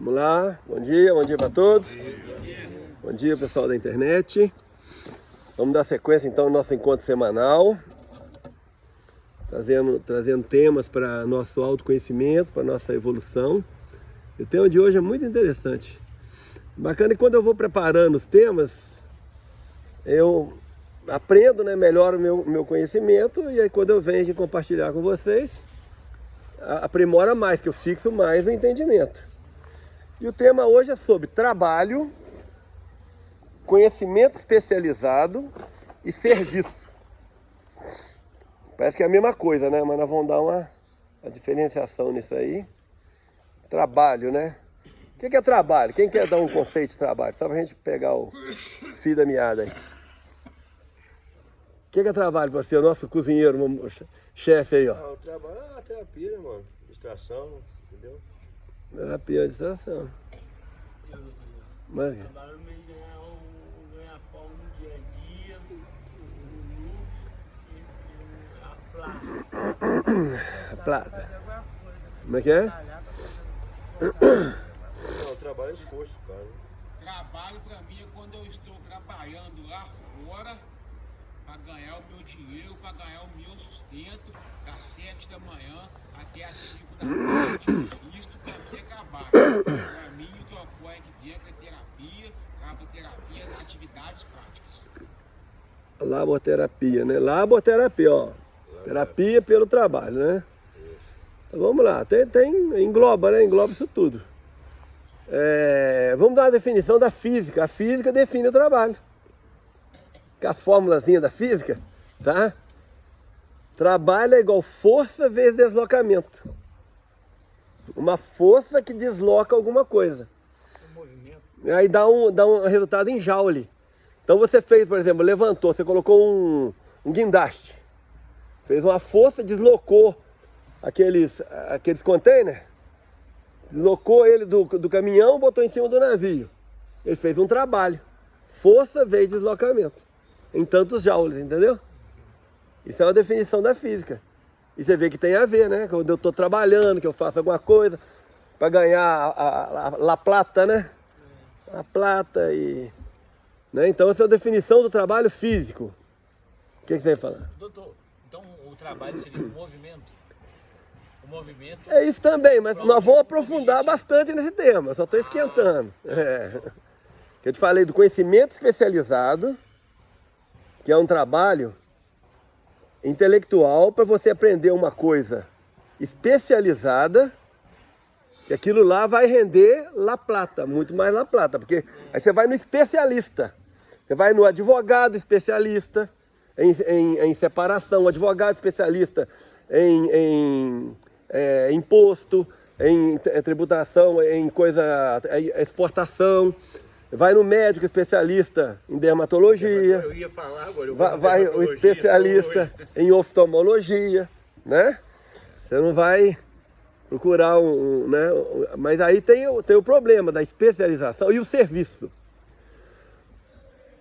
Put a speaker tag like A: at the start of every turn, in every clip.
A: Vamos lá, bom dia para todos. Bom dia, pessoal da internet. Vamos dar sequência então ao nosso encontro semanal, trazendo temas para nosso autoconhecimento, para nossa evolução. E o tema de hoje é muito interessante. Bacana que quando eu vou preparando os temas, eu aprendo, né, melhor o meu conhecimento, e aí quando eu venho aqui compartilhar com vocês, aprimora mais, que eu fixo mais o entendimento. E o tema hoje é sobre trabalho, conhecimento especializado e serviço. Parece que é a mesma coisa, né? Mas nós vamos dar uma diferenciação nisso aí. Trabalho, né? O que é trabalho? Quem quer dar um conceito de trabalho? Só pra gente pegar o fio da meada aí. O que é trabalho para você? O nosso cozinheiro, chefe aí, ó.
B: O trabalho é uma terapia, né, mano? Distração, entendeu?
A: Terapia, distração. Mas...
C: trabalho meio ganhar pão no dia a dia, a plata.
A: Como é que é?
B: Não, o trabalho é esforço, cara.
C: Trabalho pra mim é quando eu estou trabalhando lá fora para ganhar o meu dinheiro, para ganhar o meu sustento, das 7 da manhã até as 5 da tarde. Isto pra mim é trabalho. Pra mim o que ocorre aqui dentro é terapia, laboterapia, atividades práticas.
A: Laboterapia, né? Laboterapia, ó. Terapia pelo trabalho, né? Então vamos lá. Engloba, né? Engloba isso tudo. Vamos dar uma definição da física. A física define o trabalho. Com as formulazinhas da física, tá? Trabalho é igual força vezes deslocamento. Uma força que desloca alguma coisa. Aí dá um resultado em joule. Então você fez, por exemplo, levantou, você colocou um guindaste. Fez uma força, deslocou aqueles containers. Deslocou ele do caminhão, botou em cima do navio. Ele fez um trabalho. Força vezes deslocamento. Em tantos joules, entendeu? Isso é uma definição da física. E você vê que tem a ver, né? Quando eu estou trabalhando, que eu faço alguma coisa para ganhar a plata, né? A plata e... né? Então essa é a definição do trabalho físico. O que você vai falar?
D: Doutor, então o trabalho seria um movimento? O movimento...
A: É isso também, mas nós vamos aprofundar bastante nesse tema. Eu só estou esquentando. Eu te falei do conhecimento especializado, que é um trabalho intelectual para você aprender uma coisa especializada, que aquilo lá vai render La Plata, muito mais La Plata, porque aí você vai no especialista, você vai no advogado especialista em separação, advogado especialista em imposto, em tributação, em exportação. Vai no médico especialista em dermatologia.
B: Eu ia falar agora.
A: Vai o especialista em oftalmologia, né? Você não vai procurar né? Mas aí tem o problema da especialização e o serviço.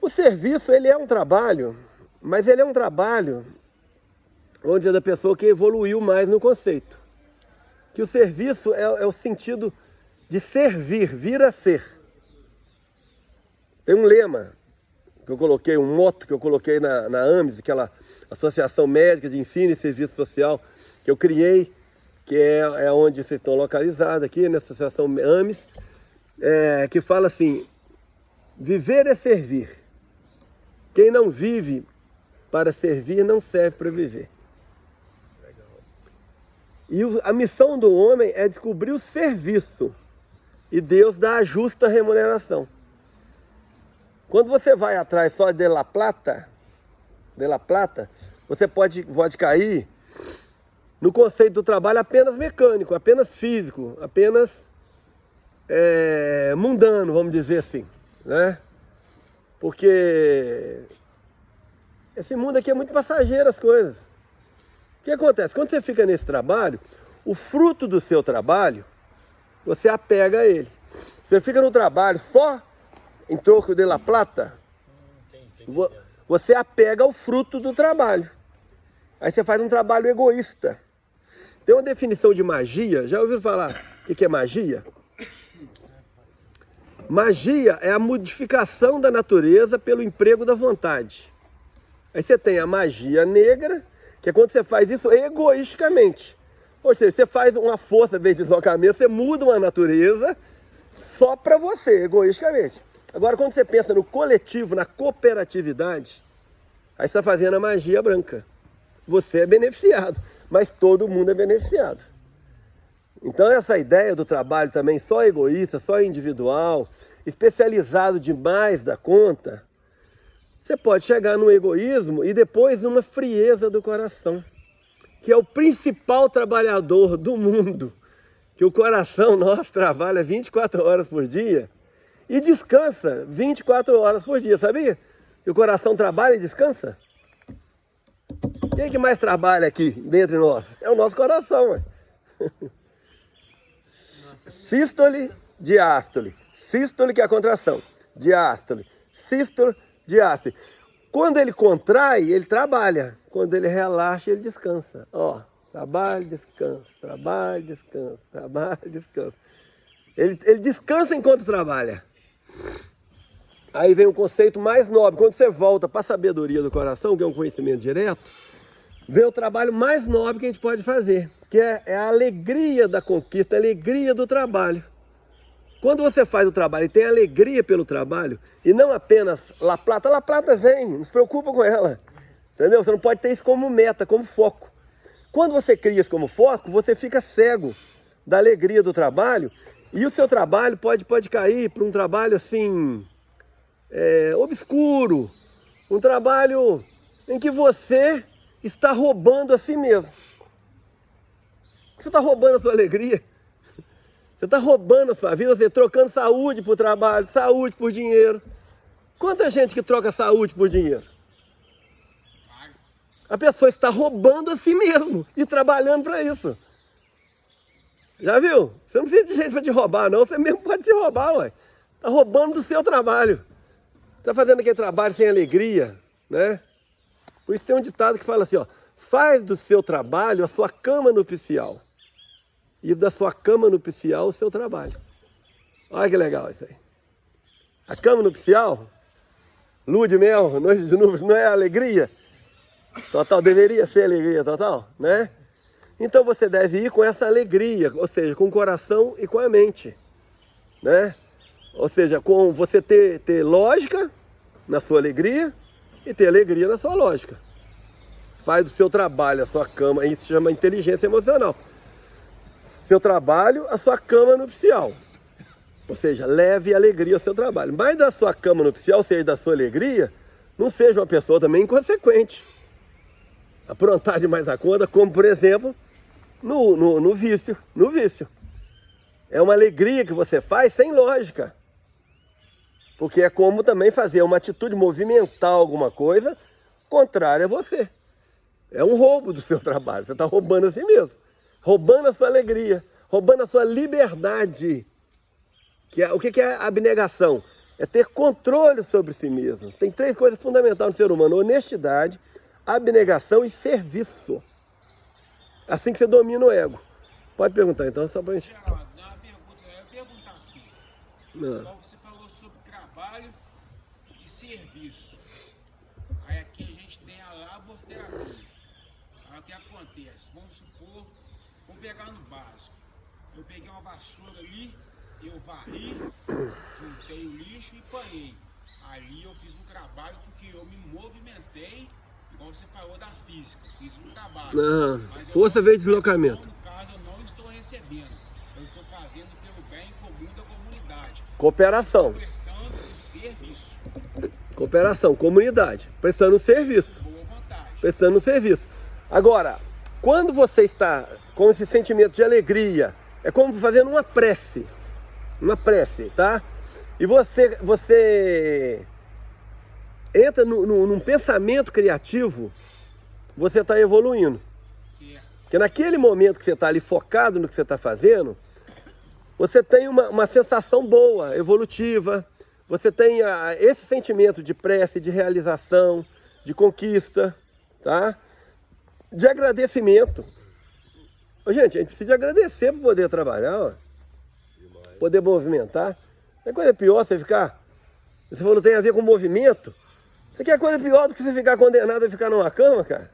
A: O serviço, ele é um trabalho, mas ele é um trabalho, vamos dizer, da pessoa que evoluiu mais no conceito. Que o serviço é o sentido de servir, vir a ser. Tem um lema que eu coloquei, um moto que eu coloquei na AMES, aquela Associação Médica de Ensino e Serviço Social que eu criei, que é onde vocês estão localizados aqui, na Associação AMES, que fala assim: viver é servir. Quem não vive para servir não serve para viver. E a missão do homem é descobrir o serviço, e Deus dá a justa remuneração. Quando você vai atrás só de La Plata, você pode cair no conceito do trabalho apenas mecânico, apenas físico, apenas mundano, vamos dizer assim, né? Porque esse mundo aqui é muito passageiro, as coisas. O que acontece? Quando você fica nesse trabalho, o fruto do seu trabalho, você apega a ele. Você fica no trabalho só em troco de La Plata, você apega ao fruto do trabalho. Aí você faz um trabalho egoísta. Tem uma definição de magia, já ouviram falar o que é magia? Magia é a modificação da natureza pelo emprego da vontade. Aí você tem a magia negra, que é quando você faz isso egoisticamente. Ou seja, você faz uma força de deslocamento, você muda uma natureza só para você, egoisticamente. Agora, quando você pensa no coletivo, na cooperatividade, aí você está fazendo a magia branca. Você é beneficiado, mas todo mundo é beneficiado. Então essa ideia do trabalho também só egoísta, só individual, especializado demais da conta, você pode chegar num egoísmo e depois numa frieza do coração, que é o principal trabalhador do mundo, que o coração nosso trabalha 24 horas por dia e descansa 24 horas por dia, sabia? E o coração trabalha e descansa? Quem que mais trabalha aqui dentre nós? É o nosso coração, ué. Sístole, diástole. Sístole que é a contração. Diástole. Sístole, diástole. Quando ele contrai, ele trabalha. Quando ele relaxa, ele descansa. Ó, trabalho, descansa, trabalho, descansa, trabalho, descansa. Ele descansa enquanto trabalha. Aí vem um conceito mais nobre. Quando você volta para a sabedoria do coração, que é um conhecimento direto, vem o trabalho mais nobre que a gente pode fazer, que é a alegria da conquista, a alegria do trabalho. Quando você faz o trabalho e tem alegria pelo trabalho, e não apenas La Plata vem, não se preocupa com ela. Entendeu? Você não pode ter isso como meta, como foco. Quando você cria isso como foco, você fica cego da alegria do trabalho, e o seu trabalho pode cair para um trabalho assim, obscuro, um trabalho em que você está roubando a si mesmo. Você está roubando a sua alegria. Você está roubando a sua vida, você trocando saúde por trabalho, saúde por dinheiro. Quanta gente que troca saúde por dinheiro? A pessoa está roubando a si mesmo e trabalhando para isso. Já viu? Você não precisa de gente para te roubar, não. Você mesmo pode se roubar, ué. Está roubando do seu trabalho. Está fazendo aquele trabalho sem alegria, né? Por isso tem um ditado que fala assim, ó, faz do seu trabalho a sua cama nupcial e da sua cama nupcial o seu trabalho. Olha que legal isso aí. A cama nupcial, lua de mel, noite de nuvens, não é alegria total? Deveria ser alegria total, né? Então você deve ir com essa alegria, ou seja, com o coração e com a mente, né? Ou seja, com você ter lógica na sua alegria e ter alegria na sua lógica. Faz do seu trabalho a sua cama, isso se chama inteligência emocional. Seu trabalho, a sua cama nupcial. Ou seja, leve alegria ao seu trabalho. Mas da sua cama nupcial, ou seja, da sua alegria, não seja uma pessoa também inconsequente. Aprontar demais a conta, como por exemplo, no vício. No vício. É uma alegria que você faz sem lógica. Porque é como também fazer uma atitude, movimentar alguma coisa contrária a você. É um roubo do seu trabalho. Você está roubando a si mesmo. Roubando a sua alegria. Roubando a sua liberdade. O que é a abnegação? É ter controle sobre si mesmo. Tem 3 coisas fundamentais no ser humano. Honestidade, abnegação e serviço. Assim que você domina o ego. Pode perguntar então, só pra gente...
C: Geraldo, eu ia perguntar assim. Então você falou sobre trabalho e serviço. Aí aqui a gente tem a laborterapia. Aí o que acontece? Vamos supor, vamos pegar no básico. Eu peguei uma vassoura ali, eu varri, juntei o lixo e panei. Ali eu fiz um trabalho porque eu me movimentei, igual você falou da física, fiz um trabalho.
A: Força veio de deslocamento.
C: No caso, eu não estou recebendo, eu estou fazendo pelo bem comum da comunidade.
A: Cooperação.
C: Prestando um serviço.
A: Cooperação, comunidade. Prestando um serviço.
C: Boa vontade.
A: Prestando um serviço. Agora, quando você está com esse sentimento de alegria, é como fazendo uma prece. Uma prece, tá? E você entra num pensamento criativo, você está evoluindo.
C: Certo.
A: Porque naquele momento que você está ali focado no que você está fazendo, você tem uma sensação boa, evolutiva, você tem esse sentimento de prece, de realização, de conquista, tá? De agradecimento. Ô, gente, a gente precisa de agradecer para poder trabalhar, ó. Poder movimentar. É coisa pior você ficar... Você falou, tem a ver com movimento. Você quer coisa pior do que você ficar condenado a ficar numa cama, cara?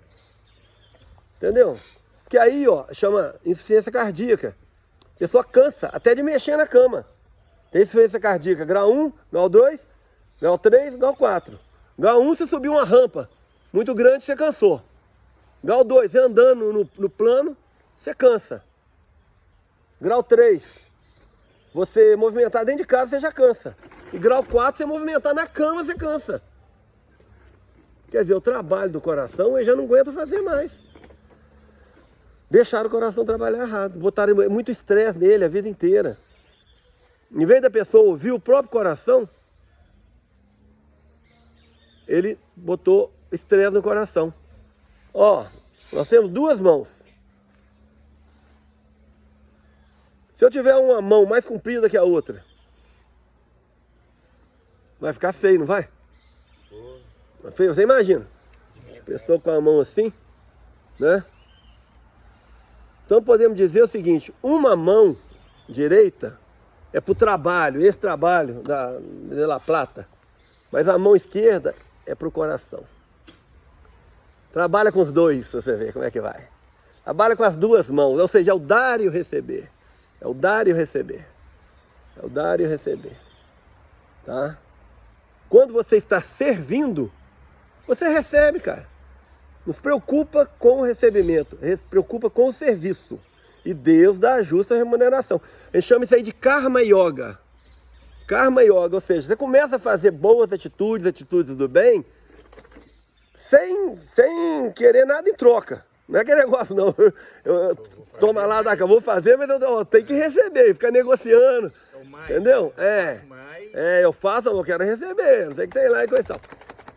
A: Entendeu? Que aí, ó, chama insuficiência cardíaca. A pessoa cansa até de mexer na cama. Tem insuficiência cardíaca, grau 1, grau 2, grau 3, grau 4. Grau 1, você subiu uma rampa muito grande, você cansou. Grau 2, você andando no plano, você cansa. Grau 3, você movimentar dentro de casa, você já cansa. E grau 4, você movimentar na cama, você cansa. Quer dizer, o trabalho do coração, ele já não aguenta fazer mais. Deixaram o coração trabalhar errado. Botaram muito estresse nele a vida inteira. Em vez da pessoa ouvir o próprio coração, ele botou estresse no coração. Ó, nós temos duas mãos. Se eu tiver uma mão mais comprida que a outra, vai ficar feio, não vai? Vai feio, você imagina. Pessoa com a mão assim, né? Então podemos dizer o seguinte, uma mão direita é para o trabalho, esse trabalho de La Plata, mas a mão esquerda é para o coração. Trabalha com os dois para você ver como é que vai. Trabalha com as duas mãos, ou seja, é o dar e o receber. É o dar e o receber. É o dar e o receber. Tá? Quando você está servindo, você recebe, cara. Não se preocupa com o recebimento, se preocupa com o serviço. E Deus dá a justa remuneração. A gente chama isso aí de karma yoga. Karma yoga, ou seja, você começa a fazer boas atitudes, atitudes do bem, sem querer nada em troca. Não é aquele negócio, não. Toma lá, eu vou fazer, mas eu tenho que receber, ficar negociando. Entendeu? Eu faço, eu quero receber, não sei o que tem lá e coisa e tal.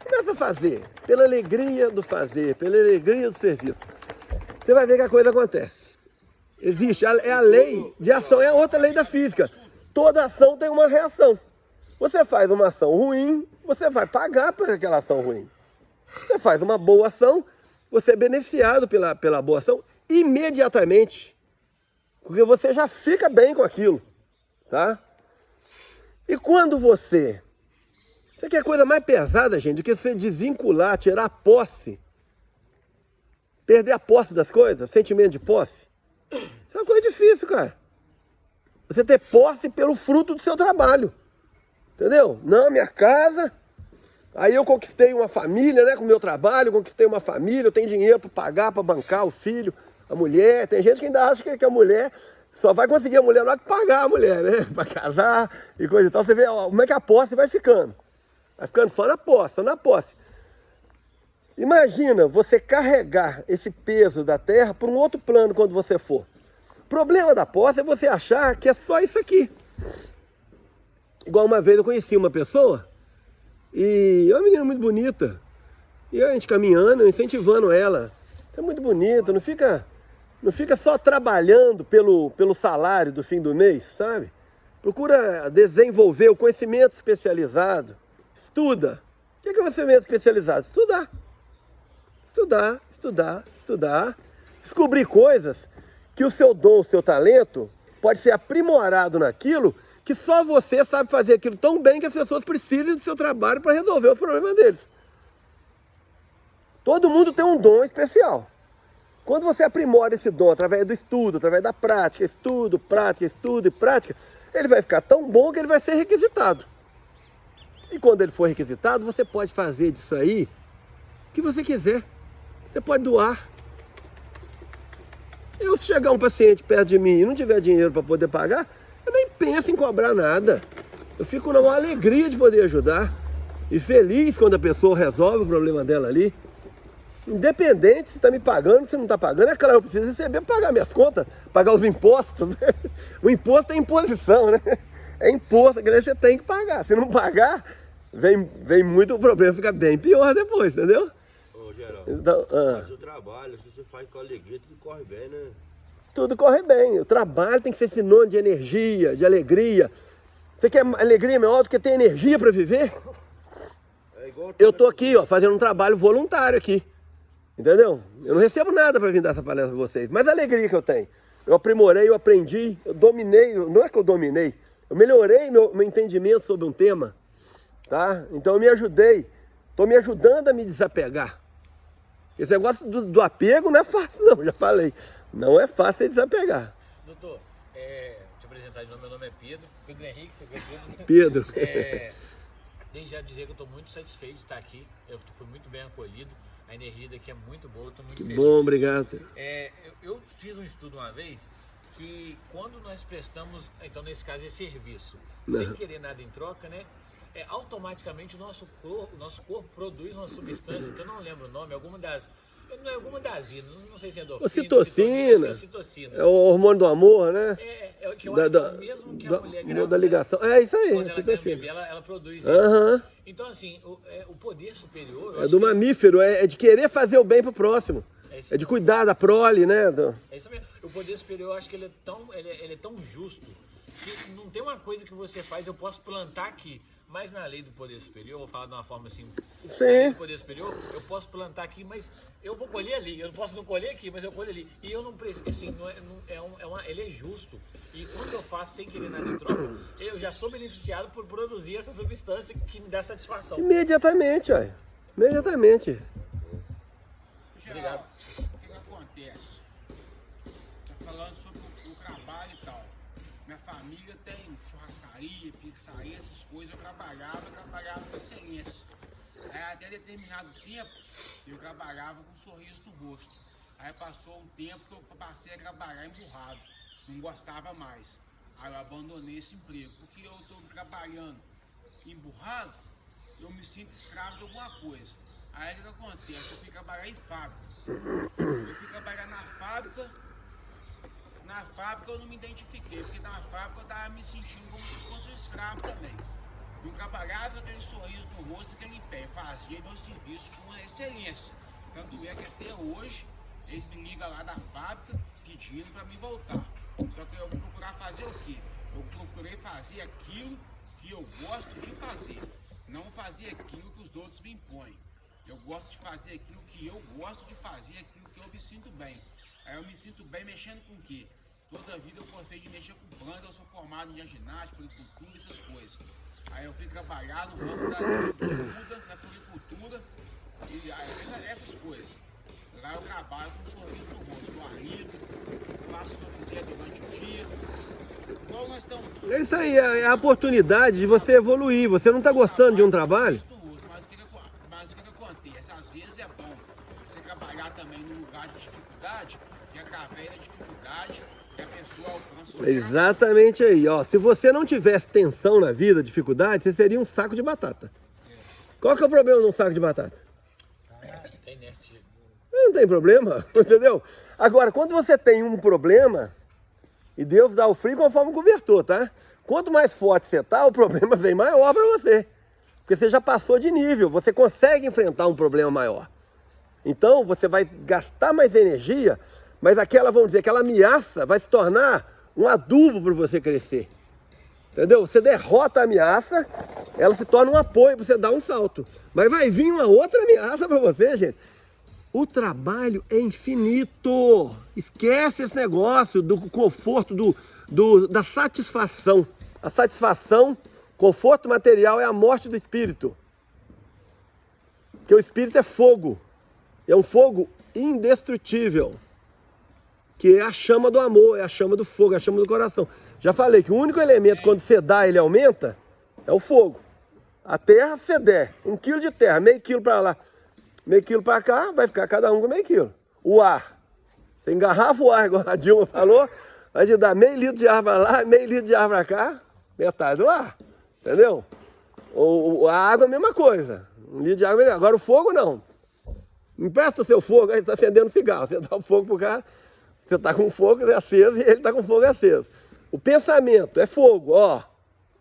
A: Começa a fazer, pela alegria do fazer, pela alegria do serviço. Você vai ver que a coisa acontece. Existe, é a lei de ação, é a outra lei da física. Toda ação tem uma reação. Você faz uma ação ruim, você vai pagar por aquela ação ruim. Você faz uma boa ação, você é beneficiado pela boa ação imediatamente. Porque você já fica bem com aquilo. Tá? E quando você quer coisa mais pesada, gente, do que você desvincular, tirar a posse, perder a posse das coisas, sentimento de posse. Isso é uma coisa difícil, cara. Você ter posse pelo fruto do seu trabalho. Entendeu? Não, minha casa. Aí eu conquistei uma família, né? Com o meu trabalho, eu conquistei uma família, eu tenho dinheiro para pagar, para bancar o filho, a mulher. Tem gente que ainda acha que a mulher só vai conseguir a mulher na hora que pagar a mulher, né? Para casar e coisa e tal. Você vê ó, como é que a posse vai ficando. Vai ficando só na posse, só na posse. Imagina você carregar esse peso da terra para um outro plano quando você for. O problema da posse é você achar que é só isso aqui. Igual uma vez eu conheci uma pessoa e é uma menina muito bonita. E a gente caminhando, incentivando ela. Você é muito bonita, não fica só trabalhando pelo salário do fim do mês, sabe? Procura desenvolver o conhecimento especializado. Estuda. O que é conhecimento especializado? Estudar. Estudar, estudar, estudar. Descobrir coisas que o seu dom, o seu talento pode ser aprimorado naquilo que só você sabe fazer aquilo tão bem que as pessoas precisam do seu trabalho para resolver os problemas deles. Todo mundo tem um dom especial. Quando você aprimora esse dom através do estudo, através da prática, estudo, prática, estudo e prática, ele vai ficar tão bom que ele vai ser requisitado. E quando ele for requisitado, você pode fazer disso aí o que você quiser. Você pode doar. Se chegar um paciente perto de mim e não tiver dinheiro para poder pagar, eu nem penso em cobrar nada. Eu fico numa alegria de poder ajudar. E feliz quando a pessoa resolve o problema dela ali. Independente se está me pagando, se não está pagando. É claro, eu preciso receber para pagar minhas contas, pagar os impostos. Né? O imposto é imposição, né? É imposto, que você tem que pagar. Se não pagar, vem muito problema, fica bem pior depois, entendeu?
B: Ô, Geraldo,
A: então,
B: mas o trabalho, se você faz com alegria, tudo corre bem, né?
A: Tudo corre bem. O trabalho tem que ser sinônimo de energia, de alegria. Você quer alegria maior do que ter energia para viver? Eu estou aqui, ó, fazendo um trabalho voluntário aqui. Entendeu? Eu não recebo nada para vir dar essa palestra para vocês. Mas a alegria que eu tenho. Eu aprimorei, eu aprendi, eu dominei. Não é que eu dominei. Eu melhorei meu entendimento sobre um tema, tá? Então eu me ajudei. Estou me ajudando a me desapegar. Esse negócio do apego não é fácil, não. Já falei. Não é fácil desapegar.
D: Doutor, deixa eu apresentar de novo. Meu nome é Pedro. Pedro Henrique.
A: Pedro.
D: Desde já dizer que eu estou muito satisfeito de estar aqui. Eu fui muito bem acolhido. A energia daqui é muito boa. Estou muito feliz.
A: Bom, obrigado.
D: Eu fiz um estudo uma vez que quando nós prestamos, então nesse caso, esse serviço, sem querer nada em troca, né? Automaticamente o nosso corpo produz uma substância que eu não lembro o nome, alguma das não sei se é endorfina,
A: ocitocina. É o hormônio do amor, né?
D: Que eu acho que é o mesmo que a mulher grávida.
A: Da ligação. É isso aí,
D: quando ela tem um
A: ocitocina.
D: bebê, ela produz isso. Então, assim, o poder superior...
A: É do mamífero, é de querer fazer o bem pro próximo. É de cuidar da prole, né?
D: É isso mesmo. O poder superior, eu acho que ele é tão justo que não tem uma coisa que você faz, eu posso plantar aqui, mas na lei do poder superior, eu vou falar de uma forma assim,
A: sim.
D: Na lei do poder superior, eu posso plantar aqui, mas eu vou colher ali, eu não posso não colher aqui, mas eu colho ali, e eu não preciso, assim, ele é justo, e quando eu faço sem querer nada em troca, eu já sou beneficiado por produzir essa substância que me dá satisfação.
A: Imediatamente, olha, imediatamente.
D: Obrigado.
C: O que acontece? Tá falando sobre o trabalho e tal. Minha família tem churrascaria, pizzaria, essas coisas. Eu trabalhava com excelência. Aí até determinado tempo eu trabalhava com um sorriso no rosto. Aí passou um tempo que eu passei a trabalhar emburrado. Não gostava mais. Aí eu abandonei esse emprego. Porque eu estou trabalhando emburrado, eu me sinto escravo de alguma coisa. Aí o que acontece? Eu fui trabalhar em fábrica. Eu fui trabalhar na fábrica eu não me identifiquei, porque na fábrica eu estava me sentindo como se fosse um escravo também. Eu trabalhava com aquele sorriso no rosto, aquele pé, fazia meu serviço com excelência. Tanto é que até hoje, eles me ligam lá da fábrica pedindo para me voltar. Só que eu vou procurar fazer o quê? Eu procurei fazer aquilo que eu gosto de fazer, não fazer aquilo que os outros me impõem. Eu gosto de fazer aquilo que eu gosto de fazer, aquilo que eu me sinto bem. Aí eu me sinto bem mexendo com o quê? Toda a vida eu gostei de mexer com planta, eu sou formado em ginástica, agricultura, essas coisas. Aí eu fui trabalhar no ramo da agricultura, na floricultura, e essas coisas. Lá eu trabalho com um sorriso no rosto, eu arrido, faço o que eu quiser durante o dia. Igual nós estamos...
A: É isso aí, é a oportunidade de você evoluir. Você não está gostando de um trabalho?
C: Mas o que acontece? Às vezes é bom você trabalhar também num lugar de dificuldade, e através da dificuldade que a pessoa alcança o seu
A: Exatamente aí, ó. Se você não tivesse tensão na vida, dificuldade, você seria um saco de batata. Qual que é o problema num saco de batata?
D: Tem, né?
A: Não tem problema, entendeu? Agora, quando você tem um problema, e Deus dá o frio conforme o cobertor, tá? Quanto mais forte você tá, o problema vem maior para você. Porque você já passou de nível, você consegue enfrentar um problema maior. Então, você vai gastar mais energia, mas vamos dizer, aquela ameaça vai se tornar um adubo para você crescer. Entendeu? Você derrota a ameaça, ela se torna um apoio para você dar um salto. Mas vai vir uma outra ameaça para você, gente. O trabalho é infinito. Esquece esse negócio do conforto, da satisfação. A satisfação, conforto material é a morte do espírito. Porque o espírito é fogo. É um fogo indestrutível. Que é a chama do amor, é a chama do fogo, é a chama do coração. Já falei que o único elemento, quando você dá, ele aumenta, é o fogo. A terra, se você der 1 quilo de terra, meio quilo para lá, meio quilo para cá, vai ficar cada um com meio quilo. O ar, você engarrafa o ar, igual a Dilma falou, vai te dar meio litro de ar para lá, meio litro de ar para cá, metade do ar, entendeu? A água é a mesma coisa, 1 litro de água é melhor. Agora o fogo não. Empresta o seu fogo, aí está acendendo cigarro, você dá o fogo pro cara, você está com fogo aceso e ele está com fogo aceso. O pensamento é fogo, ó.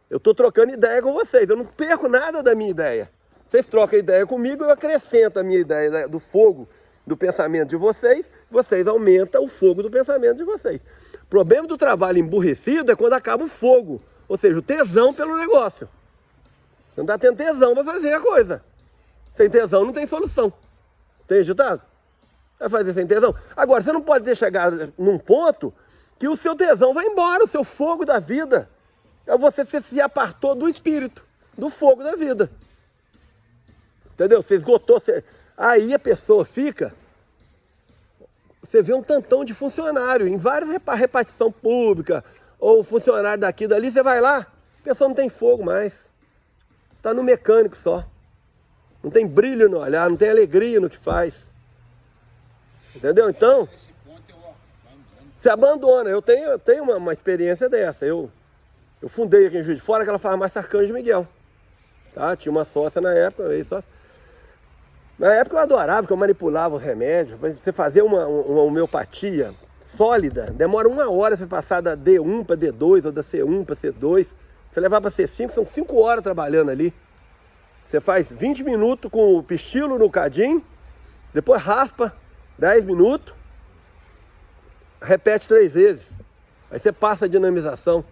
A: Eu estou trocando ideia com vocês, eu não perco nada da minha ideia. Vocês trocam ideia comigo, eu acrescento a minha ideia do fogo do pensamento de vocês, vocês aumentam o fogo do pensamento de vocês. O problema do trabalho emburrecido é quando acaba o fogo, ou seja, o tesão pelo negócio. Você não está tendo tesão para fazer a coisa. Sem tesão não tem solução. Tem resultado? Vai fazer sem tesão? Agora, você não pode ter chegado num ponto que o seu tesão vai embora, o seu fogo da vida. é você se apartou do espírito, do fogo da vida. Entendeu? Você esgotou. Aí a pessoa fica... Você vê um tantão de funcionário em várias repartição pública, ou funcionário daqui e dali, você vai lá, a pessoa não tem fogo mais. Está no mecânico só. Não tem brilho no olhar, não tem alegria no que faz. Entendeu? Então,
C: Nesse ponto eu abandono.
A: se abandona. Eu tenho uma experiência dessa. Eu fundei aqui em Juiz de Fora aquela farmácia Arcanjo Miguel. Tá? Tinha uma sócia na época, Na época eu adorava, que eu manipulava os remédios. Você fazer uma homeopatia sólida, demora 1 hora você passar da D1 para D2 ou da C1 para C2. Você levar para C5, são 5 horas trabalhando ali. Você faz 20 minutos com o pistilo no cadinho, depois raspa 10 minutos, repete 3 vezes. Aí você passa a dinamização,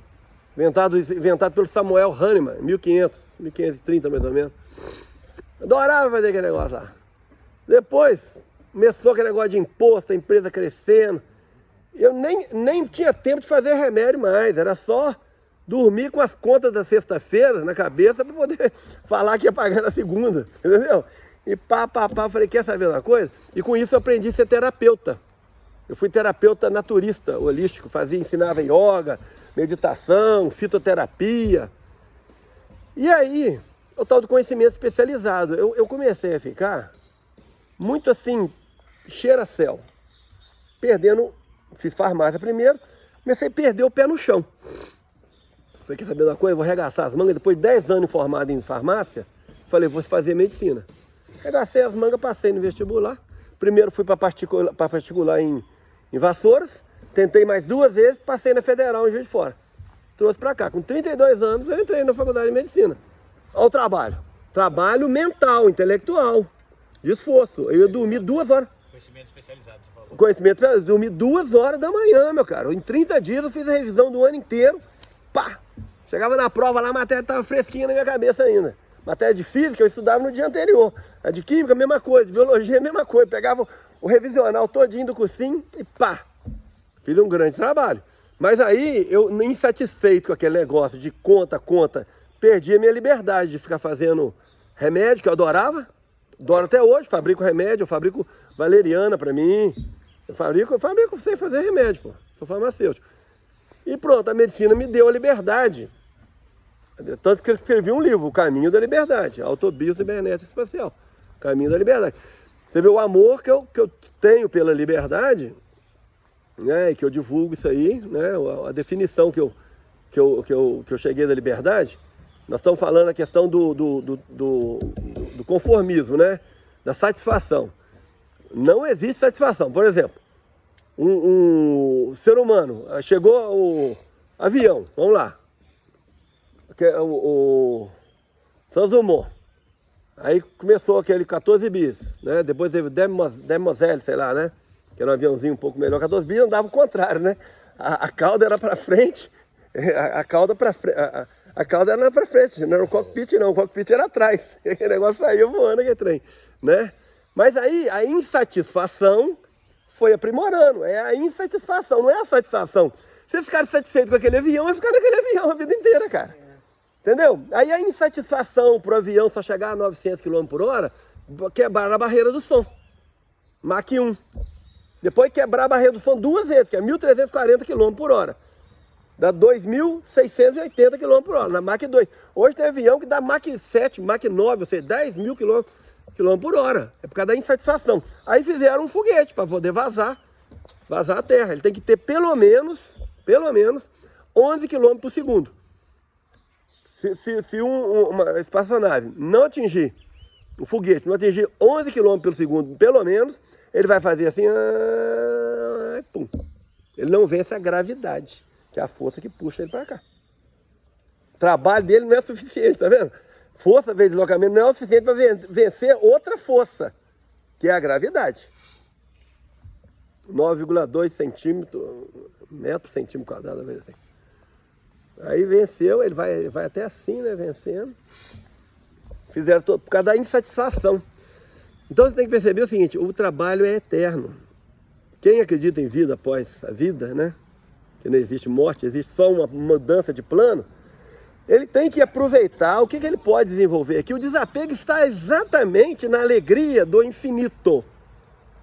A: inventado pelo Samuel Hahnemann, em 1530 mais ou menos. Adorava fazer aquele negócio lá. Depois, começou aquele negócio de imposto, a empresa crescendo. Eu nem tinha tempo de fazer remédio mais, era só dormir com as contas da sexta-feira na cabeça para poder falar que ia pagar na segunda, entendeu? E falei, quer saber uma coisa? E com isso eu aprendi a ser terapeuta. Eu fui terapeuta naturista, holístico, ensinava yoga, meditação, fitoterapia. E aí, o tal do conhecimento especializado. Eu comecei a ficar muito assim, cheira-céu. Fiz farmácia primeiro, comecei a perder o pé no chão. Falei, quer saber uma coisa? Vou arregaçar as mangas. Depois de 10 anos formado em farmácia, falei, vou fazer medicina. Arregacei as mangas, passei no vestibular. Primeiro fui para particular em Vassouras. Tentei mais 2 vezes, passei na Federal em Juiz de Fora. Trouxe para cá. Com 32 anos, eu entrei na faculdade de medicina. Olha o trabalho. Trabalho mental, intelectual, de esforço. Eu dormi 2 horas.
D: Conhecimento especializado, você falou.
A: Conhecimento, eu dormi 2 horas da manhã, meu cara. Em 30 dias eu fiz a revisão do ano inteiro. Pá! Chegava na prova lá, a matéria estava fresquinha na minha cabeça ainda. Matéria de física eu estudava no dia anterior. A de química, mesma coisa. De biologia, mesma coisa. Pegava o revisional todinho do cursinho e pá! Fiz um grande trabalho. Mas aí, eu insatisfeito com aquele negócio de conta, perdi a minha liberdade de ficar fazendo remédio, que eu adorava. Adoro até hoje, fabrico remédio, eu fabrico valeriana pra mim. Eu fabrico sem fazer remédio, pô. Sou farmacêutico. E pronto, a medicina me deu a liberdade. Tanto que eu escrevi um livro, O Caminho da Liberdade, Autobiocibernética Espacial. Caminho da Liberdade. Você vê o amor que eu tenho pela liberdade, né? E que eu divulgo isso aí, né? A definição que eu cheguei da liberdade. Nós estamos falando a questão do conformismo, né? Da satisfação. Não existe satisfação. Por exemplo, um ser humano, chegou o avião, vamos lá, que é o Santos Dumont. Aí começou aquele 14 bis, né? Depois teve o Demoiselle, sei lá, né? Que era um aviãozinho um pouco melhor. 14 bis andava o contrário, né? A cauda era para frente, a cauda era para frente, não era o cockpit não, o cockpit era atrás. Aquele negócio saía voando, aquele trem, né? Mas aí a insatisfação foi aprimorando, é a insatisfação, não é a satisfação. Se você ficar satisfeito com aquele avião, vai ficar naquele avião a vida inteira, cara. Entendeu? Aí a insatisfação pro avião só chegar a 900 km por hora, quebrar a barreira do som. Mach 1. Depois quebrar a barreira do som 2 vezes, que é 1.340 km por hora. Dá 2.680 km por hora, na Mach 2. Hoje tem avião que dá Mach 7, Mach 9, ou seja, 10.000 km por hora. É por causa da insatisfação. Aí fizeram um foguete para poder vazar a terra. Ele tem que ter pelo menos 11 km por segundo. Se uma espaçonave não atingir, o foguete não atingir 11 km por segundo, pelo menos, ele vai fazer assim, pum. Ele não vence a gravidade, que é a força que puxa ele para cá. O trabalho dele não é suficiente, tá vendo? Força vezes deslocamento não é o suficiente para vencer outra força, que é a gravidade. 9,2 metro centímetro quadrado, assim. Aí venceu, ele vai até assim, né, vencendo. Fizeram por causa da insatisfação. Então você tem que perceber o seguinte, o trabalho é eterno. Quem acredita em vida após a vida, né? Que não existe morte, existe só uma mudança de plano. ele tem que aproveitar o que ele pode desenvolver aqui. O desapego está exatamente na alegria do infinito,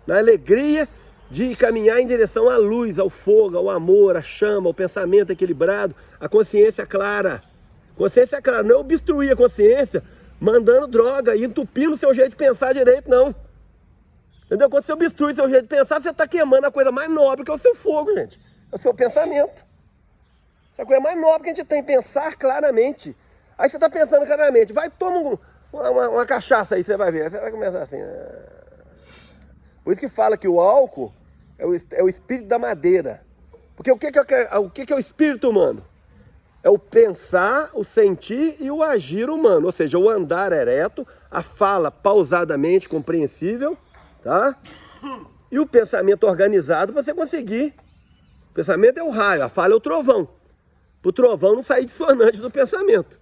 A: na alegria de caminhar em direção à luz, ao fogo, ao amor, à chama, ao pensamento equilibrado, à consciência clara. Consciência clara, não é obstruir a consciência mandando droga e entupindo o seu jeito de pensar direito, não. Entendeu? Quando você obstrui o seu jeito de pensar, você está queimando a coisa mais nobre que é o seu fogo, gente. É o seu pensamento. Essa coisa mais nobre que a gente tem, pensar claramente. Aí você está pensando claramente, vai, toma uma cachaça aí, você vai ver. Você vai começar assim. Por isso que fala que o álcool é o espírito da madeira. Porque o que é o espírito humano? É o pensar, o sentir e o agir humano. Ou seja, o andar ereto, a fala pausadamente compreensível, tá? E o pensamento organizado para você conseguir. O pensamento é o raio, a fala é o trovão. Para o trovão não sair dissonante do pensamento.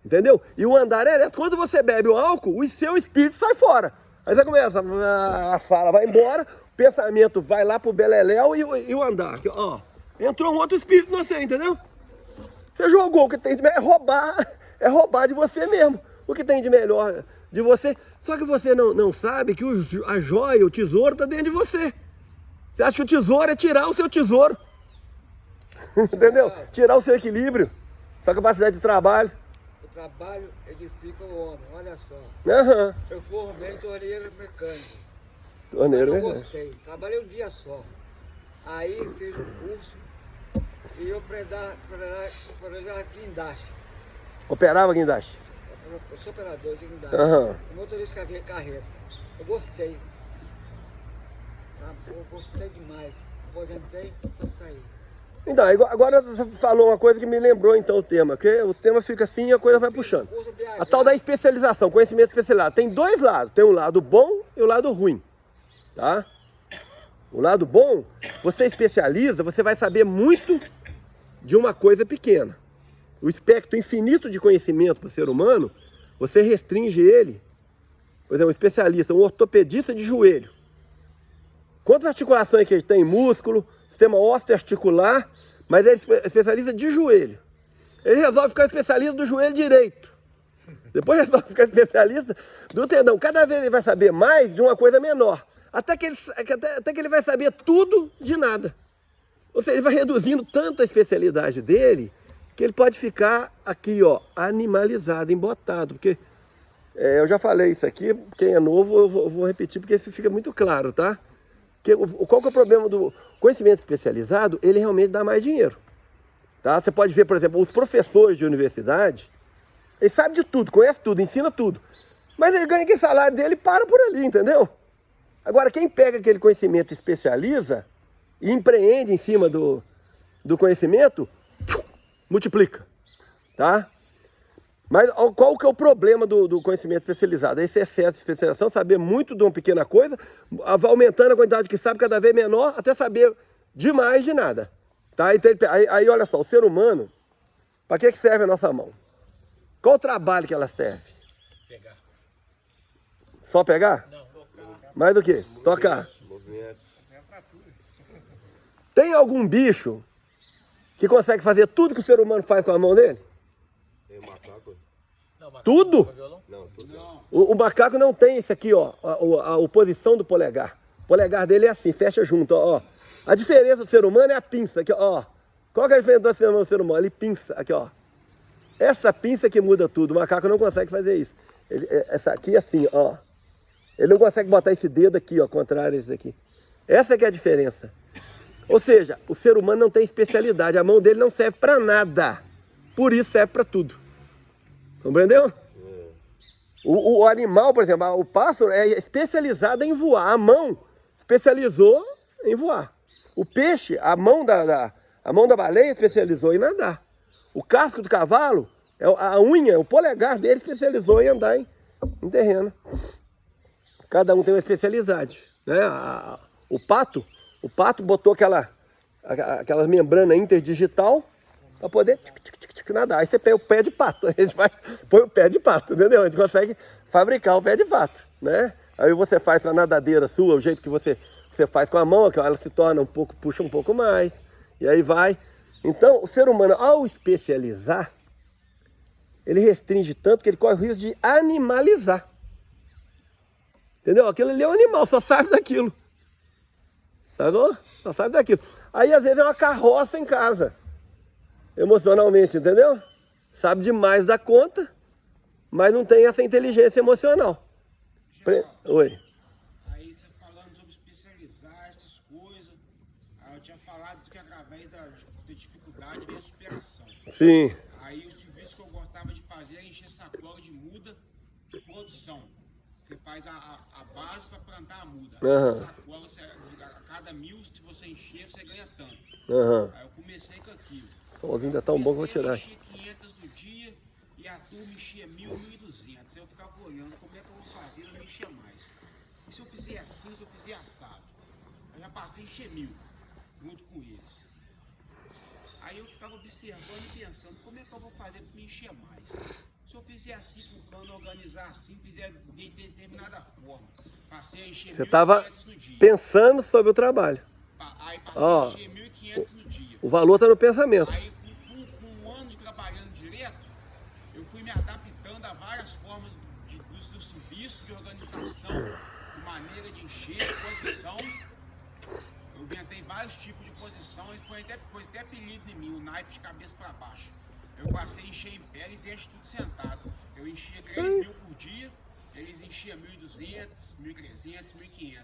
A: Entendeu? E o andar ereto, quando você bebe o álcool, o seu espírito sai fora. Aí você começa, a fala vai embora, o pensamento vai lá pro beleléu e o andar. Aqui, ó, entrou um outro espírito no você, entendeu? Você jogou, o que tem de melhor é roubar de você mesmo. O que tem de melhor de você. Só que você não sabe que a joia, o tesouro está dentro de você. Você acha que o tesouro é tirar o seu tesouro. Entendeu? Tirar o seu equilíbrio, sua capacidade de trabalho.
E: O trabalho edifica o homem, olha só.
A: Aham.
E: Eu formei em torneiro mecânico.
A: Torneiro
E: Eu
A: mecânico.
E: gostei. Trabalhei um dia só. Aí fiz um curso e eu operava guindaste.
A: Operava guindaste.
E: Eu sou operador de guindaste.
A: Aham.
E: Motorista de carreta. Eu gostei. Sabe? Eu gostei demais. Aposentei, só saí.
A: Então, agora você falou uma coisa que me lembrou então o tema, que o tema fica assim e a coisa vai puxando. A tal da especialização, conhecimento especializado. Tem dois lados, tem um lado bom e o lado ruim, tá? O lado bom, você especializa, você vai saber muito de uma coisa pequena. O espectro infinito de conhecimento para o ser humano, você restringe ele. Por exemplo, um especialista, um ortopedista de joelho. Quantas articulações que ele tem? Músculo, sistema ósseo articular, mas ele é especialista de joelho. Ele resolve ficar especialista do joelho direito. Depois resolve ficar especialista do tendão. Cada vez ele vai saber mais de uma coisa menor. Até que ele vai saber tudo de nada. Ou seja, ele vai reduzindo tanta especialidade dele que ele pode ficar aqui, ó, animalizado, embotado. Porque eu já falei isso aqui, quem é novo eu vou repetir porque isso fica muito claro, tá? Qual que é o problema do conhecimento especializado? Ele realmente dá mais dinheiro. Tá? Você pode ver, por exemplo, os professores de universidade, ele sabe de tudo, conhece tudo, ensina tudo. Mas ele ganha aquele salário dele e para por ali, entendeu? Agora, quem pega aquele conhecimento e especializa e empreende em cima do conhecimento, multiplica. Tá? Mas qual que é o problema do conhecimento especializado? Esse excesso de especialização, saber muito de uma pequena coisa, vai aumentando a quantidade que sabe cada vez menor, até saber demais de nada. Tá? Então, aí olha só, o ser humano, para que serve a nossa mão? Qual o trabalho que ela serve?
D: Pegar.
A: Só pegar?
D: Não, tocar.
A: Mais do que? Tocar.
B: Movimentos.
A: Tem algum bicho que consegue fazer tudo que o ser humano faz com a mão dele?
B: Tem um macaco?
D: Não, macaco
A: Tudo?
D: toca violão?
B: Não, tudo não.
A: O macaco não tem esse aqui, ó, a oposição do polegar. O polegar dele é assim, fecha junto, ó. A diferença do ser humano é a pinça, aqui, ó. Qual que é a diferença do ser humano? Ele pinça, aqui, ó. Essa pinça que muda tudo. O macaco não consegue fazer isso. Essa aqui assim, ó. Ele não consegue botar esse dedo aqui, ó, contrário a esse aqui. Essa que é a diferença. Ou seja, o ser humano não tem especialidade. A mão dele não serve para nada. Por isso serve para tudo. Compreendeu? O animal, por exemplo, o pássaro é especializado em voar. A mão especializou em voar. O peixe, a mão da baleia especializou em nadar. O casco do cavalo, a unha, o polegar dele especializou em andar em terreno. Cada um tem uma especialidade, né? O pato botou aquela membrana interdigital para poder nadar. Aí você pega o pé de pato, a gente põe o pé de pato, entendeu? A gente consegue fabricar o pé de pato, né? Aí você faz com a nadadeira sua, o jeito que você faz com a mão, que ela se torna puxa um pouco mais, e aí vai. Então, o ser humano, ao especializar, ele restringe tanto que ele corre o risco de animalizar. Entendeu? Aquilo ali é um animal, só sabe daquilo. Sacou? Só sabe daquilo. Aí às vezes é uma carroça em casa, emocionalmente, entendeu? Sabe demais da conta, mas não tem essa inteligência emocional. Oi.
C: Aí você falando sobre especializar essas coisas, aí eu tinha falado que através da dificuldade vem a superação.
A: Sim.
C: Aí o serviço que eu gostava de fazer era encher sacola de muda de produção. Você faz a base para plantar a muda.
A: Aham.
C: A sacola, a cada 1000, se você encher, você ganha tanto.
A: Aham.
C: Aí eu comecei com aquilo.
A: O solzinho ainda tá um bom que eu vou tirar.
C: Eu enchia 500 no dia e a turma enchia 1000, 1200. Eu ficava olhando como é que eu vou fazer, eu não enchia mais. E se eu fizer assim, se eu fizer assado? Eu já passei a encher 1000 junto com eles. Aí eu ficava observando e pensando, como é que eu vou fazer para me encher mais? Se eu fizer assim com o plano, organizar assim, fizer de determinada forma, passei a encher
A: Você
C: 1.500
A: estava
C: no dia.
A: pensando sobre o trabalho.
C: Aí passei
A: Ó,
C: a encher 1.500 no dia.
A: O valor está no pensamento.
C: Aí com um ano de trabalhando direto, eu fui me adaptando a várias formas do serviço, de organização, de maneira de encher, posição. Eu inventei vários tipos de posição, eles pôs até apelido em mim, o naipe de cabeça para baixo. Eu passei a encher em pé, eles enchem tudo sentado. Eu enchia 3.000 por dia, eles enchiam 1.200, 1.300, 1.500.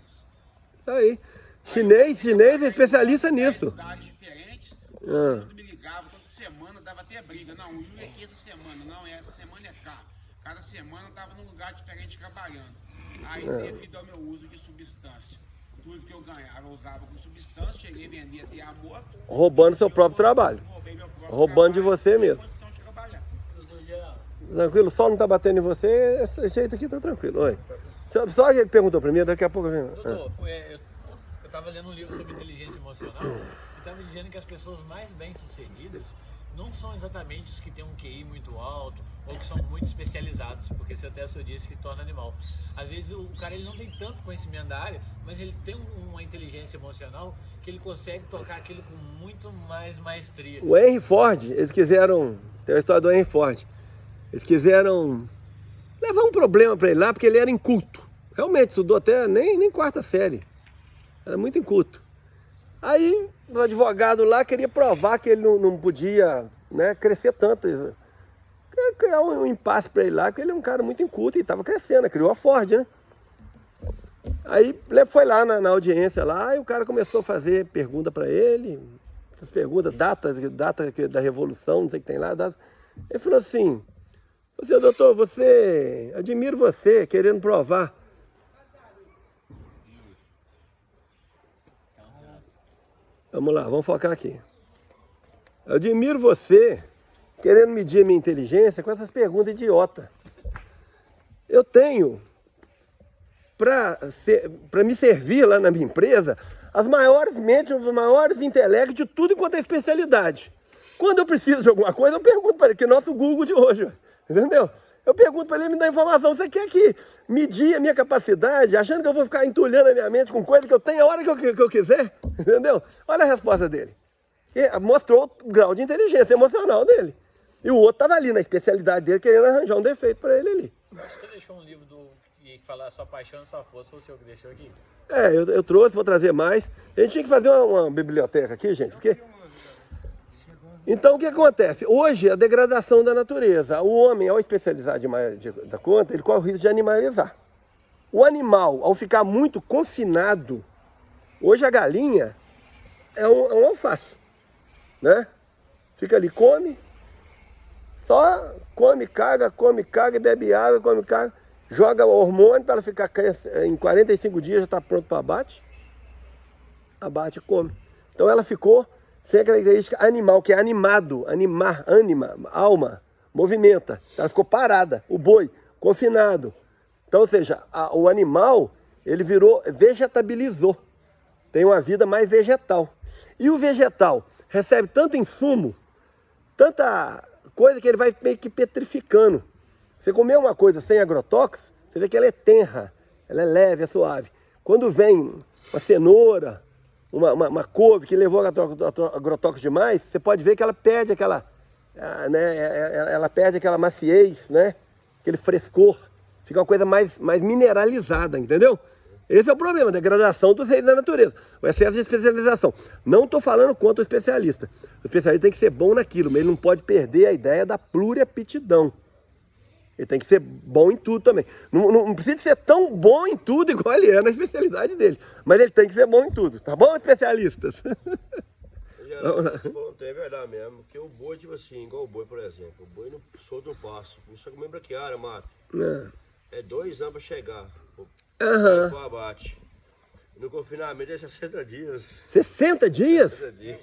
A: Aí. Chinês é especialista nisso.
C: Cidades diferentes,
A: Ah.
C: tudo me ligava, toda semana dava até briga. Não, o Júlio é aqui essa semana, não, essa semana é cá. Cada semana eu tava num lugar diferente trabalhando. Aí devido ao meu uso de substância, tudo que eu ganhava eu usava com substância, cheguei a vender até a moto.
A: Roubando seu próprio trabalho.
C: Roubei meu próprio
A: Roubando de
C: trabalho,
A: você
C: sem
A: mesmo.
C: condição de trabalhar.
A: Tranquilo? O sol não tá batendo em você, esse jeito aqui tá tranquilo. Oi. Só que ele perguntou primeiro, daqui a pouco eu venho.
D: Doutor, eu estava lendo um livro sobre inteligência emocional e estava dizendo que as pessoas mais bem-sucedidas não são exatamente os que têm um QI muito alto ou que são muito especializados, porque você até só disse que torna animal. Às vezes o cara ele não tem tanto conhecimento da área, mas ele tem uma inteligência emocional que ele consegue tocar aquilo com muito mais maestria.
A: O Henry Ford, eles quiseram. Tem a história do Henry Ford. Eles quiseram levar um problema para ele lá, porque ele era inculto. Realmente, estudou até nem quarta série. Era muito inculto. Aí, o advogado lá queria provar que ele não podia, né, crescer tanto. Queria criar um impasse para ele lá, porque ele é um cara muito inculto e estava crescendo, criou a Ford, né? Aí foi lá na audiência lá e o cara começou a fazer pergunta para ele. Essas perguntas, data da Revolução, não sei o que tem lá. Data. Ele falou assim: doutor, admiro você querendo provar. Vamos lá, vamos focar aqui. Eu admiro você querendo medir a minha inteligência com essas perguntas idiotas. Eu tenho, para me servir lá na minha empresa, as maiores mentes, os maiores intelectos de tudo enquanto é especialidade. Quando eu preciso de alguma coisa, eu pergunto para ele, que é o nosso Google de hoje, entendeu? Eu pergunto para ele me dar informação. Você quer que medir a minha capacidade, achando que eu vou ficar entulhando a minha mente com coisa que eu tenho a hora que eu quiser? Entendeu? Olha a resposta dele. E mostrou o grau de inteligência emocional dele. E o outro estava ali na especialidade dele, querendo arranjar um defeito para ele ali.
D: Mas você deixou um livro que fala Sua Paixão e Sua Força, foi o seu que deixou aqui?
A: Eu trouxe, vou trazer mais. A gente tinha que fazer uma biblioteca aqui, gente, porque... Então, o que acontece? Hoje, a degradação da natureza. O homem, ao especializar demais da conta, ele corre o risco de animalizar. O animal, ao ficar muito confinado, hoje a galinha é um alface, né? Fica ali, só come, caga e bebe água, come, caga, joga hormônio para ela ficar em 45 dias já está pronto para abate. Abate e come. Então ela ficou sem a característica animal, que é animado, ânima, alma, movimenta. Ela ficou parada, o boi, confinado. Então, ou seja, o animal, ele vegetabilizou. Tem uma vida mais vegetal. E o vegetal recebe tanto insumo, tanta coisa que ele vai meio que petrificando. Você comer uma coisa sem agrotóxico, você vê que ela é tenra, ela é leve, é suave. Quando vem uma cenoura, uma couve que levou agrotóxico demais, você pode ver que ela perde ela perde aquela maciez, né? Aquele frescor, fica uma coisa mais mineralizada, entendeu? Esse é o problema, a degradação dos reinos da natureza, o excesso de especialização. Não estou falando contra o especialista. O especialista tem que ser bom naquilo, mas ele não pode perder a ideia da pluriaptidão. Ele tem que ser bom em tudo também. Não precisa ser tão bom em tudo igual ele é na especialidade dele, mas ele tem que ser bom em tudo, tá bom, especialistas?
B: É verdade mesmo, porque o boi, tipo assim, igual o boi, por exemplo, o boi não solta um passo, não só comer braquiária, mato. É 2 anos para chegar. O abate. No confinamento é 60 dias.
A: 60 dias?
B: 60 dias.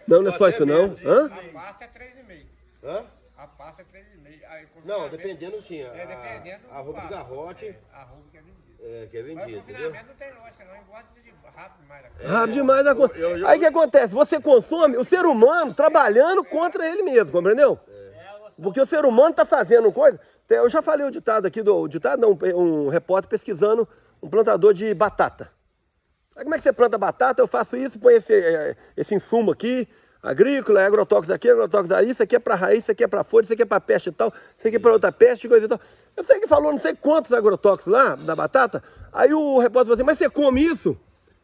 A: Não é só isso não. Hã?
C: A pasta é 3,5.
B: Hã?
C: A pasta é 3,5. Aí,
B: Não, dependendo assim,
C: dependendo
B: a roupa de garrote
C: a roupa que é vendida.
B: que é
C: Mas o
B: vendida, entendeu?
C: confinamento não tem lógica, não. Engorda rápido demais.
A: Rápido demais da conta. Aí o que acontece? Você consome o ser humano trabalhando contra ele mesmo, compreendeu? Porque o ser humano está fazendo coisa. Eu já falei o ditado aqui, um repórter pesquisando um plantador de batata. Aí como é que você planta batata? Eu faço isso, põe esse insumo aqui, agrícola, agrotóxico aqui, agrotóxico daí, isso aqui é para raiz, isso aqui é para folha, isso aqui é para peste e tal, isso aqui é para outra peste, coisa e tal. Eu sei que falou não sei quantos agrotóxicos lá, da batata. Aí o repórter falou assim, mas você come isso?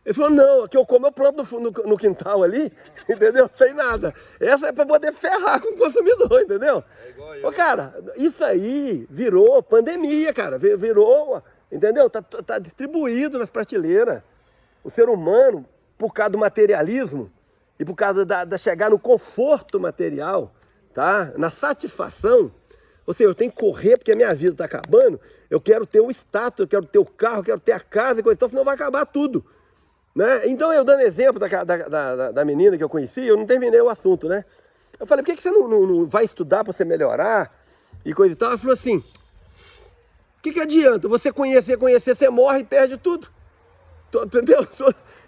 A: Ele falou, não, aqui eu como, eu planto no quintal ali, entendeu? Sem nada. Essa é para poder ferrar com o consumidor, entendeu? Ô, cara, isso aí virou pandemia, cara. Virou, entendeu? Tá distribuído nas prateleiras. O ser humano, por causa do materialismo e por causa da chegar no conforto material, tá? Na satisfação, ou seja, eu tenho que correr porque a minha vida está acabando, eu quero ter o status, eu quero ter o carro, eu quero ter a casa, e coisa, então senão vai acabar tudo. Né? Então, eu dando exemplo da menina que eu conheci, eu não terminei o assunto, né? Eu falei, por que você não vai estudar para você melhorar e coisa e tal? Ela falou assim, o que adianta? Você conhecer, você morre e perde tudo. Entendeu?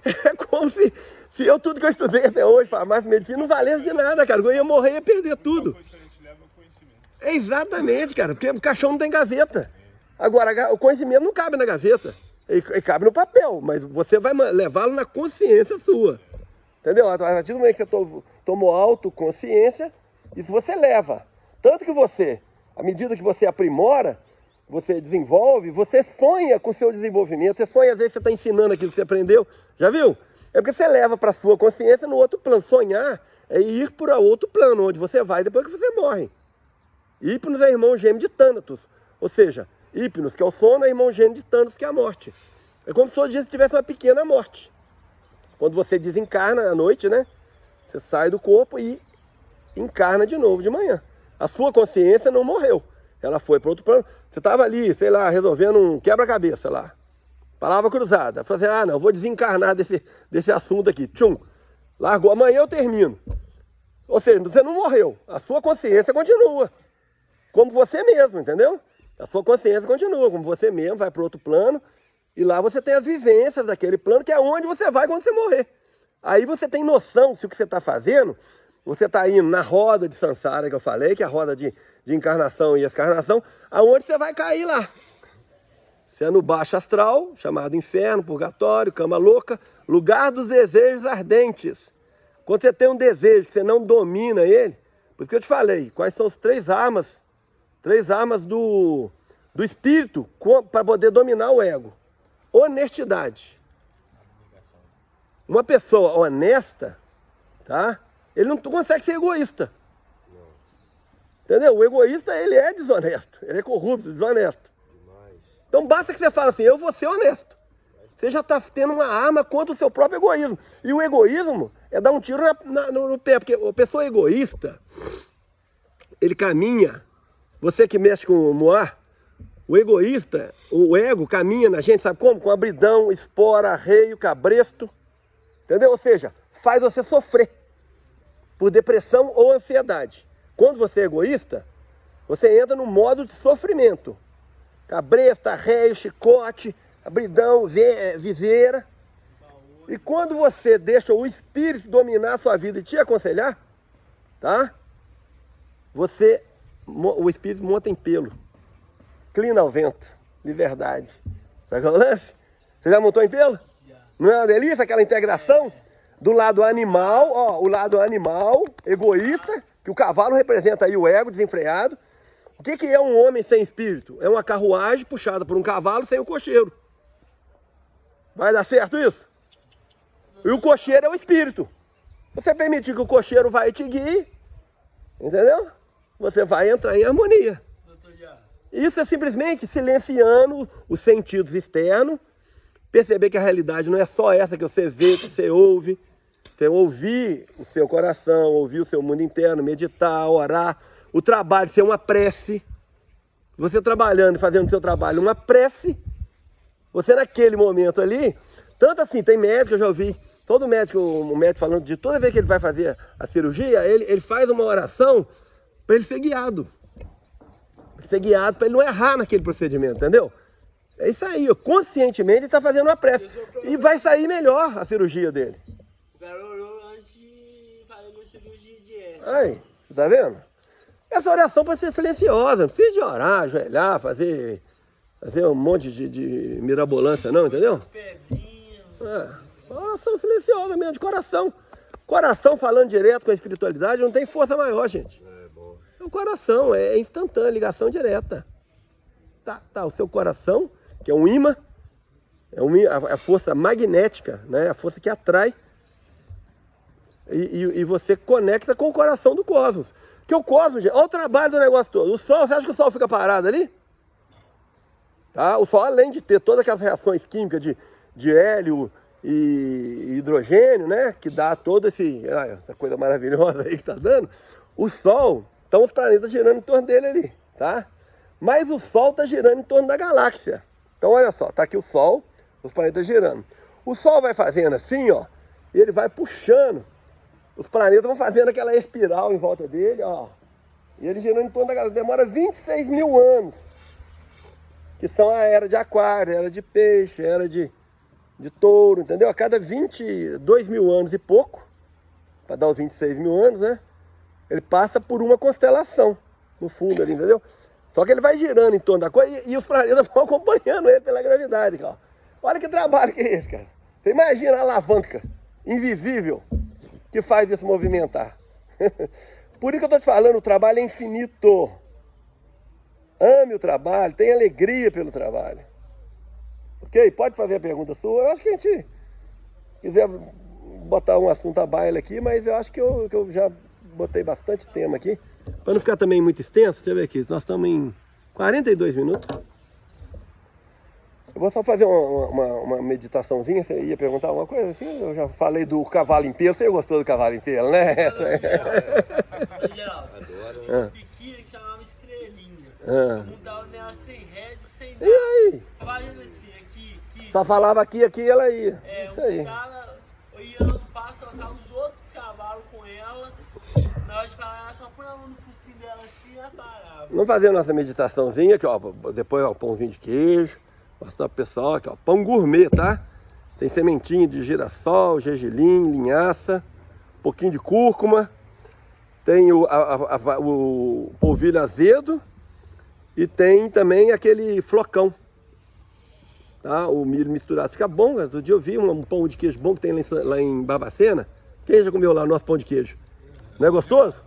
A: É como se eu tudo que eu estudei até hoje, farmácia, medicina, não valesse de nada, cara. Eu ia morrer e ia perder tudo. É exatamente, cara, porque o caixão não tem gaveta. Agora, o conhecimento não cabe na gaveta. Ele cabe no papel, mas você vai levá-lo na consciência sua. Entendeu? A partir do momento que você tomou autoconsciência, isso você leva. Tanto que você, à medida que você aprimora, você desenvolve, você sonha com o seu desenvolvimento. Você sonha, às vezes você está ensinando aquilo que você aprendeu. Já viu? É porque você leva para a sua consciência no outro plano. Sonhar é ir para outro plano, onde você vai depois que você morre. Hipnos é irmão gêmeo de Thanatos. Ou seja, Hipnos, que é o sono, é irmão gêmeo de Thanatos, que é a morte. É como se todo dia você tivesse uma pequena morte. Quando você desencarna à noite, né? Você sai do corpo e encarna de novo de manhã. A sua consciência não morreu. Ela foi para outro plano. Você estava ali, sei lá, resolvendo um quebra-cabeça lá. Palavra cruzada. Falei assim, não, vou desencarnar desse assunto aqui. Tchum. Largou. Amanhã eu termino. Ou seja, você não morreu. A sua consciência continua. Como você mesmo, entendeu? A sua consciência continua, como você mesmo, vai para outro plano, e lá você tem as vivências daquele plano, que é onde você vai quando você morrer. Aí você tem noção se o que você está fazendo, você está indo na roda de Sansara, que eu falei, que é a roda de encarnação e excarnação, aonde você vai cair lá. Se é no baixo astral, chamado inferno, purgatório, cama louca, lugar dos desejos ardentes. Quando você tem um desejo que você não domina ele, por isso que eu te falei, quais são as 3 armas do espírito para poder dominar o ego. Honestidade. Uma pessoa honesta, tá? Ele não consegue ser egoísta. Entendeu? O egoísta, ele é desonesto. Ele é corrupto, desonesto. Então basta que você fale assim, eu vou ser honesto. Você já está tendo uma arma contra o seu próprio egoísmo. E o egoísmo é dar um tiro no pé. Porque a pessoa egoísta, ele caminha. Você que mexe com o Moar, o egoísta, o ego caminha na gente, sabe como? Com abridão, espora, arreio, cabresto. Entendeu? Ou seja, faz você sofrer por depressão ou ansiedade. Quando você é egoísta, você entra no modo de sofrimento. Cabresto, arreio, chicote, abridão, viseira. E quando você deixa o espírito dominar a sua vida e te aconselhar, tá? O espírito monta em pelo. Clina ao vento. Liberdade. Sabe qual é o lance? Você já montou em pelo? Não é uma delícia aquela integração? Do lado animal, ó, o lado animal, egoísta, Que o cavalo representa aí o ego desenfreado. O que é um homem sem espírito? É uma carruagem puxada por um cavalo sem o cocheiro. Vai dar certo isso? E o cocheiro é o espírito. Você permitir que o cocheiro vai te guie, entendeu? Você vai entrar em harmonia. Isso é simplesmente silenciando os sentidos externos, perceber que a realidade não é só essa que você vê, que você ouve. Você ouvir o seu coração, ouvir o seu mundo interno, meditar, orar. O trabalho ser uma prece. Você trabalhando e fazendo o seu trabalho uma prece. Você naquele momento ali, tanto assim, tem médico, eu já ouvi, todo médico, o médico falando de toda vez que ele vai fazer a cirurgia, ele faz uma oração para ele ser guiado. Ser guiado para ele não errar naquele procedimento, entendeu? É isso aí, conscientemente ele está fazendo uma prece. E vai sair melhor a cirurgia dele.
F: O cara orou antes de fazer uma cirurgia de essa.
A: Aí, você tá vendo? Essa oração pode ser silenciosa, não precisa de orar, ajoelhar, fazer um monte de mirabolância não, entendeu? Oração silenciosa mesmo, de coração. Coração falando direto com a espiritualidade não tem força maior, gente.
B: É bom.
A: É o coração, é instantâneo, ligação direta. Tá, o seu coração, que é um imã, a força magnética, né? A força que atrai. E você conecta com o coração do cosmos. Que o cosmos, gente, olha o trabalho do negócio todo. O Sol, você acha que o Sol fica parado ali? Tá? O Sol, além de ter todas aquelas reações químicas de hélio e hidrogênio, né? Que dá toda essa coisa maravilhosa aí que tá dando. O Sol, estão os planetas girando em torno dele ali, tá? Mas o Sol está girando em torno da galáxia. Então olha só, tá aqui o Sol, os planetas girando. O Sol vai fazendo assim, ó, e ele vai puxando. Os planetas vão fazendo aquela espiral em volta dele, ó. E ele girando em torno da galáxia. Demora 26 mil anos. Que são a era de aquário, a era de peixe, a era de touro, entendeu? A cada 22 mil anos e pouco, para dar os 26 mil anos, né? Ele passa por uma constelação no fundo ali, entendeu? Só que ele vai girando em torno da coisa e os planetas vão acompanhando ele pela gravidade, cara. Olha que trabalho que é esse, cara. Você imagina a alavanca invisível que faz isso movimentar. Por isso que eu estou te falando, o trabalho é infinito. Ame o trabalho, tenha alegria pelo trabalho. Ok? Pode fazer a pergunta sua. Eu acho que a gente quiser botar um assunto à baila aqui, mas eu acho que eu já botei bastante tema aqui. Para não ficar também muito extenso, deixa eu ver aqui. Nós estamos em 42 minutos. Eu vou só fazer uma meditaçãozinha. Você ia perguntar alguma coisa assim? Eu já falei do cavalo em pelo. Você gostou do cavalo em pelo, né?
F: Adoro. Piquinha que chamava Estrelinha. Mudava nela sem rédea, sem nada.
A: E aí?
F: Fazendo assim, aqui.
A: Só falava aqui e ela ia. Isso aí.
F: Cara, eu ia no passo, trocava os outros cavalos com ela. Na hora de parar, só põe a mão no focinho dela assim e ela parava.
A: Vamos fazer a nossa meditaçãozinha aqui, ó. Depois, ó, pãozinho de queijo. Mostrar pro pessoal aqui, ó. Pão gourmet, tá? Tem sementinha de girassol, gergelim, linhaça, um pouquinho de cúrcuma. Tem o polvilho azedo. E tem também aquele flocão. Tá? O milho misturado. Fica bom, cara. Outro dia eu vi um pão de queijo bom que tem lá em Barbacena. Quem já comeu lá o nosso pão de queijo? Não é gostoso?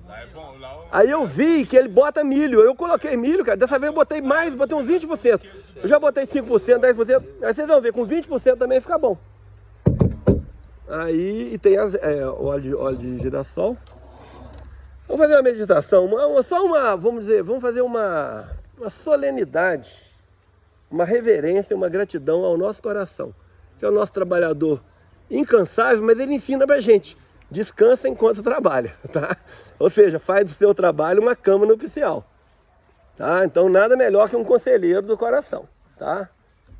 A: Aí eu vi que ele bota milho. Eu coloquei milho, cara. Dessa vez eu botei mais, botei uns 20%. Eu já botei 5%, 10%. Aí vocês vão ver, com 20% também fica bom. Aí, e tem o óleo de girassol. Vamos fazer uma meditação. Vamos fazer uma solenidade, uma reverência, uma gratidão ao nosso coração. Que é o nosso trabalhador incansável, mas ele ensina pra gente. Descansa enquanto trabalha, tá? Ou seja, faz do seu trabalho uma cama nupcial, tá? Então nada melhor que um conselheiro do coração, tá?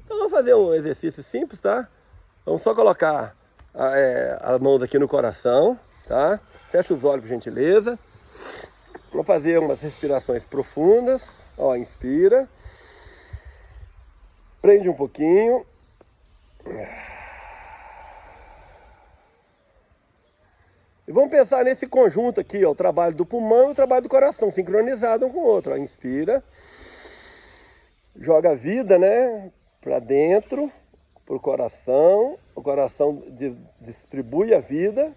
A: Então vamos fazer um exercício simples, tá? Vamos só colocar as mãos aqui no coração, tá? Fecha os olhos por gentileza. Vamos fazer umas respirações profundas. Ó, inspira. Prende um pouquinho. E vamos pensar nesse conjunto aqui, ó, o trabalho do pulmão e o trabalho do coração, sincronizado um com o outro. Ó, inspira, joga a vida, né, para dentro, pro coração. O coração distribui a vida.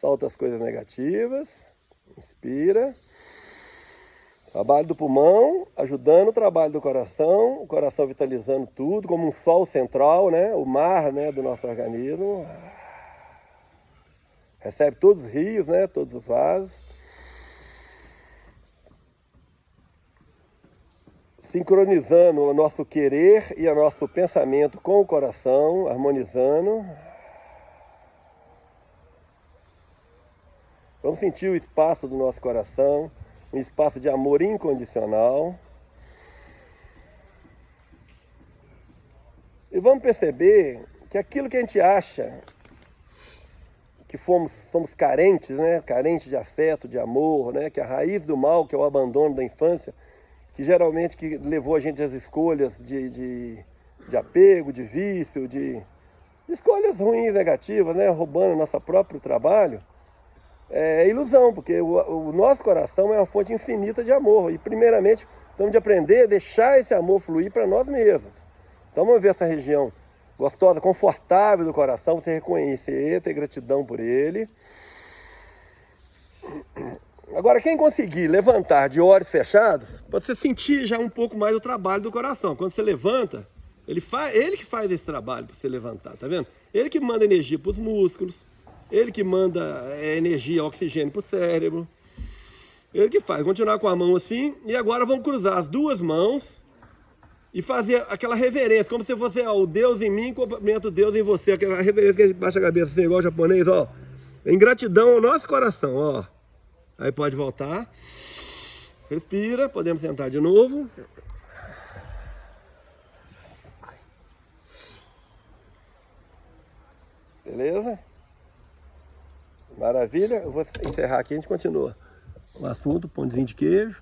A: Solta as coisas negativas. Inspira. Trabalho do pulmão, ajudando o trabalho do coração. O coração vitalizando tudo, como um sol central, né? O mar, né, do nosso organismo. Recebe todos os rios, né? Todos os vasos. Sincronizando o nosso querer e o nosso pensamento com o coração, harmonizando. Vamos sentir o espaço do nosso coração, um espaço de amor incondicional. E vamos perceber que aquilo que a gente acha que somos carentes, né? Carentes de afeto, de amor, né? Que a raiz do mal, que é o abandono da infância, que geralmente que levou a gente às escolhas de apego, de vício, de escolhas ruins, negativas, né? Roubando nosso próprio trabalho, é ilusão, porque o nosso coração é uma fonte infinita de amor. E primeiramente, estamos de aprender a deixar esse amor fluir para nós mesmos. Então vamos ver essa região gostosa, confortável do coração, você reconhecer, ter gratidão por ele. Agora, quem conseguir levantar de olhos fechados, pode você sentir já um pouco mais o trabalho do coração. Quando você levanta, ele que faz esse trabalho para você levantar, tá vendo? Ele que manda energia para os músculos, ele que manda energia, oxigênio para o cérebro. Ele que faz. Continuar com a mão assim, e agora vamos cruzar as duas mãos e fazer aquela reverência, como se fosse o Deus em mim, cumprimento o Deus em você. Aquela reverência que a gente baixa a cabeça assim, igual o japonês, ó. Em gratidão ao nosso coração, ó. Aí pode voltar. Respira, podemos sentar de novo. Beleza? Maravilha. Eu vou encerrar aqui e a gente continua o assunto, pãozinho de queijo.